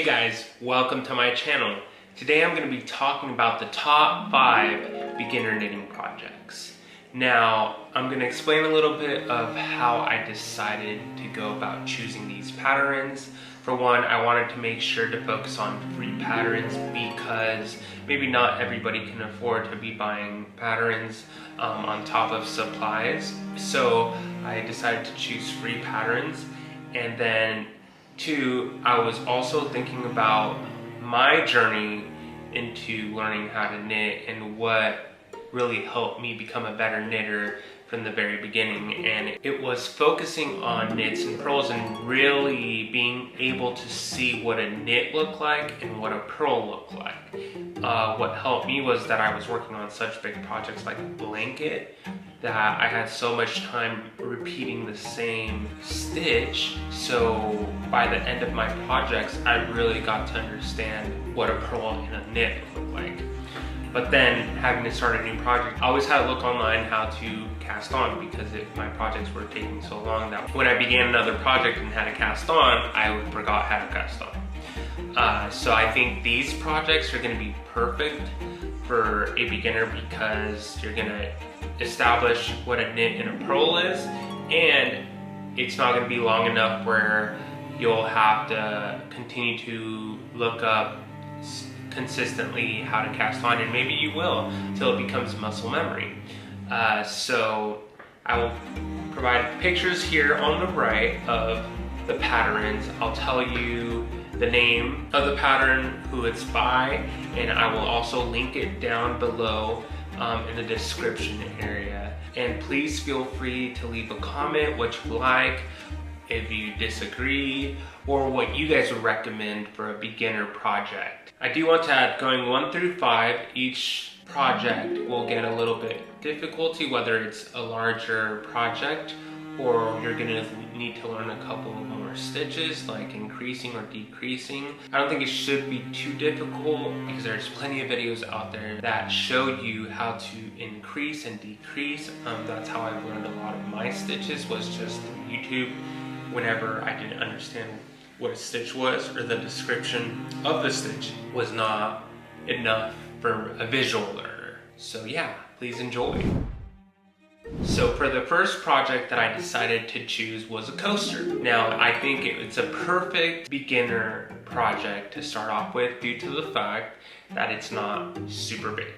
guys, welcome to my channel. Today I'm going to be talking about the top 5 beginner knitting projects. Now, I'm going to explain a little bit of how I decided to go about choosing these patterns. For one, I wanted to make sure to focus on free patterns because maybe not everybody can afford to be buying patterns on top of supplies. So I decided to choose free patterns. And then 2, I was also thinking about my journey into learning how to knit and what really helped me become a better knitter from the very beginning. And it was focusing on knits and purls and really being able to see what a knit looked like and what a purl looked like. What helped me was that I was working on such big projects like a blanket that I had so much time repeating the same stitch. So by the end of my projects, I really got to understand what a purl and a knit looked like. But then having to start a new project, I always had to look online how to cast on because my projects were taking so long that when I began another project and had to cast on, I forgot how to cast on. So I think these projects are going to be perfect for a beginner because you're going to establish what a knit and a purl is, and it's not going to be long enough where you'll have to continue to look up consistently how to cast on, and maybe you will until it becomes muscle memory. So I will provide pictures here on the right of the patterns. I'll tell you the name of the pattern, who it's by, and I will also link it down below in the description area. And please feel free to leave a comment what you like, if you disagree, or what you guys would recommend for a beginner project. I do want to add, going 1 through 5, each project will get a little bit difficulty, whether it's a larger project or you're gonna need to learn a couple more stitches, like increasing or decreasing. I don't think it should be too difficult because there's plenty of videos out there that show you how to increase and decrease. That's how I've learned a lot of my stitches, was just YouTube. Whenever I didn't understand what a stitch was, or the description of the stitch was not enough for a visual learner. So yeah, please enjoy. So for the first project that I decided to choose was a coaster. Now I think it's a perfect beginner project to start off with due to the fact that it's not super big.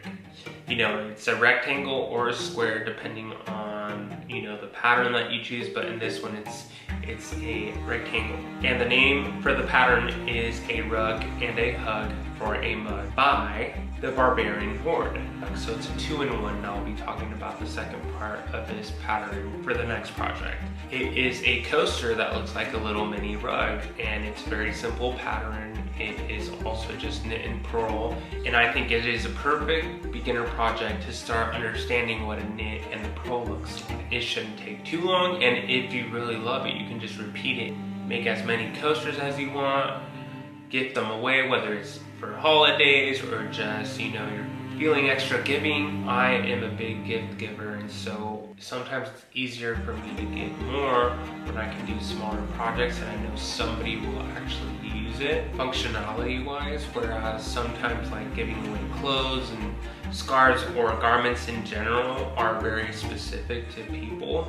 You know, it's a rectangle or a square depending on, you know, the pattern that you choose, but in this one it's a rectangle. And the name for the pattern is A Rug and a Hug for a Mug by the Barbarian Horde. So it's a 2-in-1, and I'll be talking about the second part of this pattern for the next project. It is a coaster that looks like a little mini rug, and it's a very simple pattern. It is also just knit and purl, and I think it is a perfect beginner project to start understanding what a knit and the purl looks like. It shouldn't take too long, and if you really love it, you can just repeat it. Make as many coasters as you want, gift them away, whether it's for holidays or just, you know, you're feeling extra giving. I am a big gift giver, and so sometimes it's easier for me to get more when I can do smaller projects and I know somebody will actually use it functionality wise, whereas sometimes like giving away clothes and scarves or garments in general are very specific to people.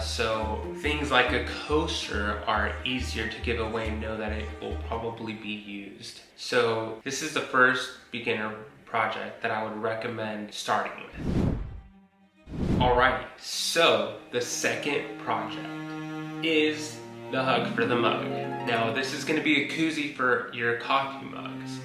So things like a coaster are easier to give away and know that it will probably be used. So this is the first beginner project that I would recommend starting with. Alrighty, so the second project is the Hug for the Mug. Now this is going to be a koozie for your coffee mugs,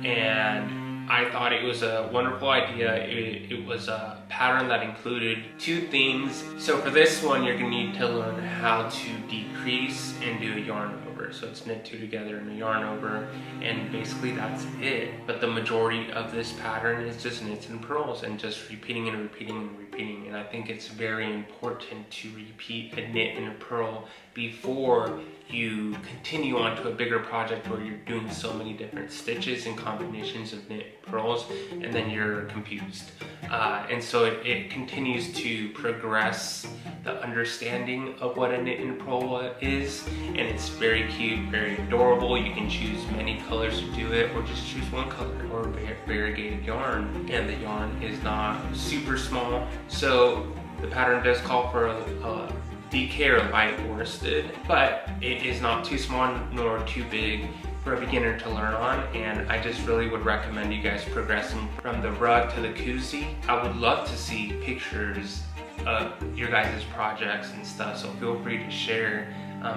and I thought it was a wonderful idea. It was a pattern that included 2 themes. So for this one, you're going to need to learn how to decrease and do a yarn over. So it's knit 2 together and a yarn over, and basically that's it. But the majority of this pattern is just knits and purls and just repeating and repeating and repeating. And I think it's very important to repeat a knit and a purl before you continue on to a bigger project where you're doing so many different stitches and combinations of knit purls, and then you're confused. And so so it continues to progress the understanding of what a knit and purl is, and it's very cute, very adorable. You can choose many colors to do it, or just choose one color, or variegated yarn, and the yarn is not super small. So the pattern does call for a DK or light worsted, but it is not too small nor too big for a beginner to learn on, and I just really would recommend you guys progressing from the rug to the Koozie. I would love to see pictures of your guys' projects and stuff, so feel free to share.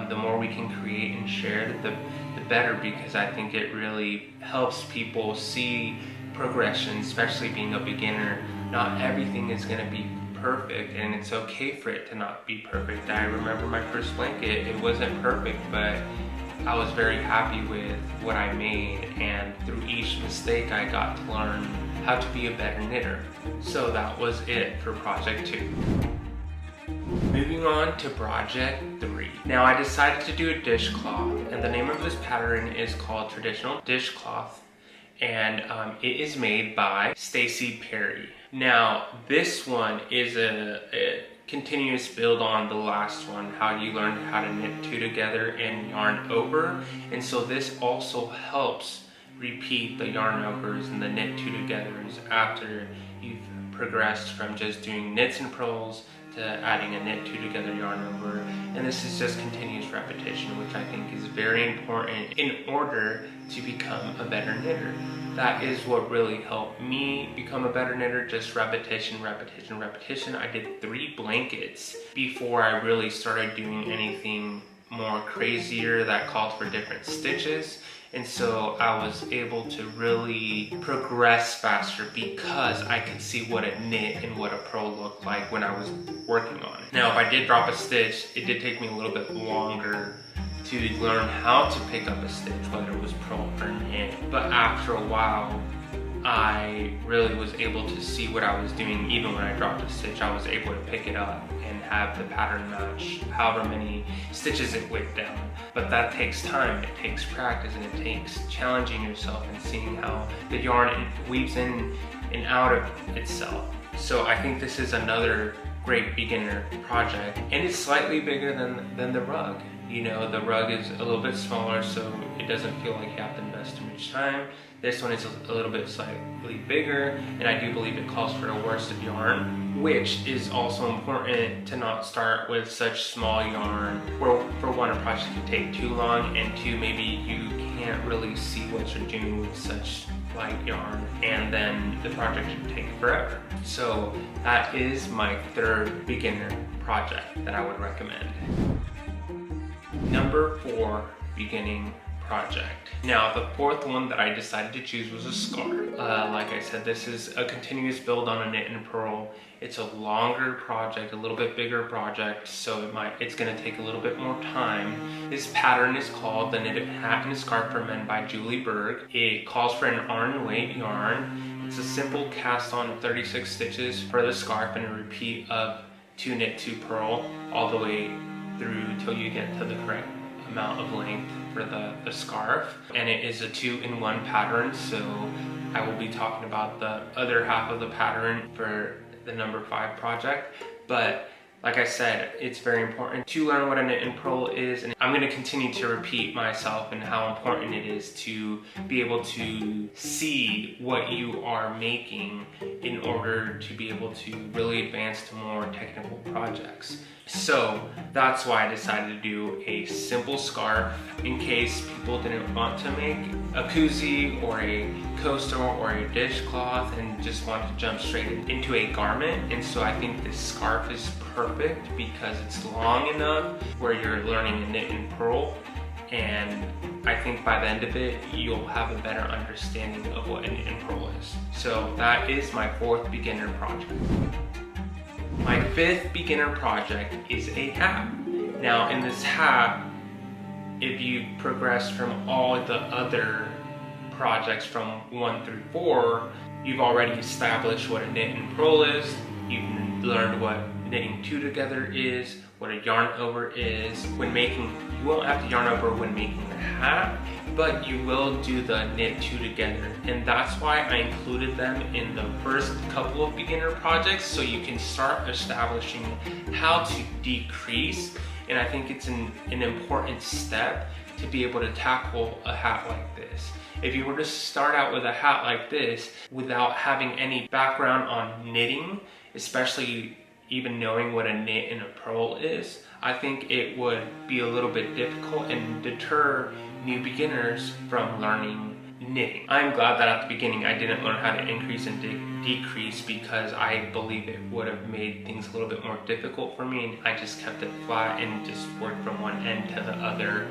The more we can create and share, the better, because I think it really helps people see progression, especially being a beginner. Not everything is going to be perfect, and it's okay for it to not be perfect. I remember my first blanket, it wasn't perfect, but I was very happy with what I made, and through each mistake I got to learn how to be a better knitter. So that was it for project 2. Moving on to project 3. Now I decided to do a dishcloth, and the name of this pattern is called Traditional Dishcloth, and it is made by Stacey Perry. Now this one is a continuous build on the last one, how you learned how to knit 2 together and yarn over, and so this also helps repeat the yarn overs and the knit 2 togethers after you've progressed from just doing knits and purls to adding a knit 2 together yarn over. And this is just continuous repetition, which I think is very important in order to become a better knitter. That is what really helped me become a better knitter, just repetition, repetition, repetition. I did 3 blankets before I really started doing anything more crazier that called for different stitches. And so I was able to really progress faster because I could see what a knit and what a purl looked like when I was working on it. Now, if I did drop a stitch, it did take me a little bit longer to learn how to pick up a stitch, whether it was purl or knit. But after a while, I really was able to see what I was doing. Even when I dropped a stitch, I was able to pick it up and have the pattern match however many stitches it went down. But that takes time, it takes practice, and it takes challenging yourself and seeing how the yarn weaves in and out of itself. So I think this is another great beginner project, and it's slightly bigger than the rug. You know, the rug is a little bit smaller, so it doesn't feel like you have to invest too much time. This one is a little bit slightly bigger, and I do believe it calls for a worsted yarn, which is also important to not start with such small yarn, where for one, a project can take too long, and 2, maybe you can't really see what you're doing with such light yarn, and then the project should take forever. So that is my 3rd beginner project that I would recommend. Number 4 beginning project. Now the 4th one that I decided to choose was a scarf. Like I said, this is a continuous build on a knit and purl. It's a longer project, a little bit bigger project, so it's going to take a little bit more time. This pattern is called the Knitted Hat and Scarf for Men by Julie Berg. It calls for an arm weight yarn. It's a simple cast on of 36 stitches for the scarf and a repeat of 2 knit 2 purl all the way through till you get to the correct amount of length for the scarf. And it is a 2-in-1 pattern, so I will be talking about the other half of the pattern for the number 5 project. But like I said, it's very important to learn what a knit and purl is, and I'm going to continue to repeat myself and how important it is to be able to see what you are making in order to be able to really advance to more technical projects. So that's why I decided to do a simple scarf in case people didn't want to make a koozie or a coaster or a dishcloth and just want to jump straight into a garment. And so I think this scarf is perfect because it's long enough where you're learning to knit and purl, and I think by the end of it you'll have a better understanding of what a knit and purl is. So that is my 4th beginner project. My 5th beginner project is a hat. Now in this hat, if you progress from all the other projects from 1 through 4, you've already established what a knit and purl is, you've learned what knitting 2 together is, what a yarn over is. When making, you won't have to yarn over when making the hat, but you will do the knit two together, and that's why I included them in the first couple of beginner projects, so you can start establishing how to decrease. And I think it's an important step to be able to tackle a hat like this. If you were to start out with a hat like this without having any background on knitting, especially even knowing what a knit and a purl is, I think it would be a little bit difficult and deter new beginners from learning knitting. I'm glad that at the beginning I didn't learn how to increase and decrease, because I believe it would have made things a little bit more difficult for me, and I just kept it flat and just worked from one end to the other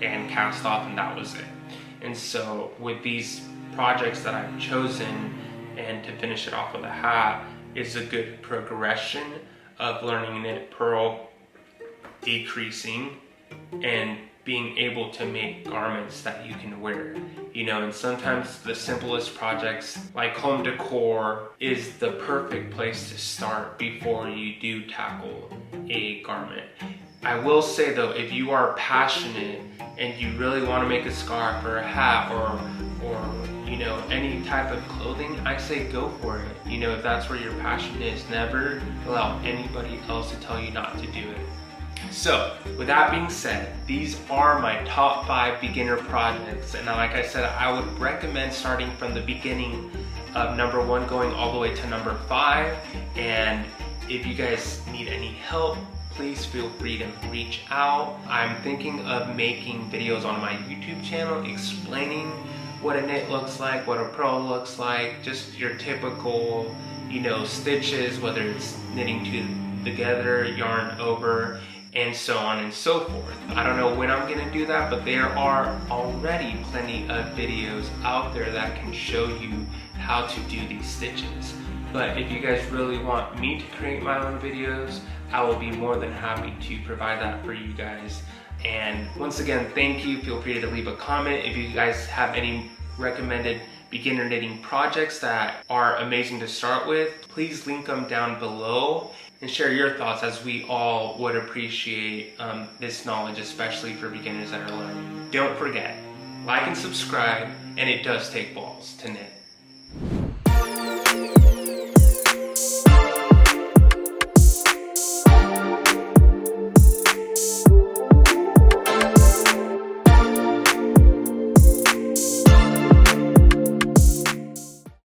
and cast off, and that was it. And so with these projects that I've chosen, and to finish it off with a hat, is a good progression of learning knit, purl, decreasing, and being able to make garments that you can wear. You know, and sometimes the simplest projects like home decor is the perfect place to start before you do tackle a garment. I will say though, if you are passionate and you really want to make a scarf or a hat or you know, any type of clothing, I say go for it. You know, if that's where your passion is, never allow anybody else to tell you not to do it. So, with that being said, these are my top 5 beginner projects, and like I said, I would recommend starting from the beginning of number 1 going all the way to number 5, and if you guys need any help, please feel free to reach out. I'm thinking of making videos on my YouTube channel explaining what a knit looks like, what a purl looks like, just your typical, you know, stitches, whether it's knitting together, yarn over, and so on and so forth. I don't know when I'm gonna do that, but there are already plenty of videos out there that can show you how to do these stitches. But if you guys really want me to create my own videos, I will be more than happy to provide that for you guys. And once again, thank you. Feel free to leave a comment if you guys have any recommended beginner knitting projects that are amazing to start with. Please link them down below and share your thoughts, as we all would appreciate this knowledge, especially for beginners that are learning. Don't forget, like and subscribe, and it does take balls to knit.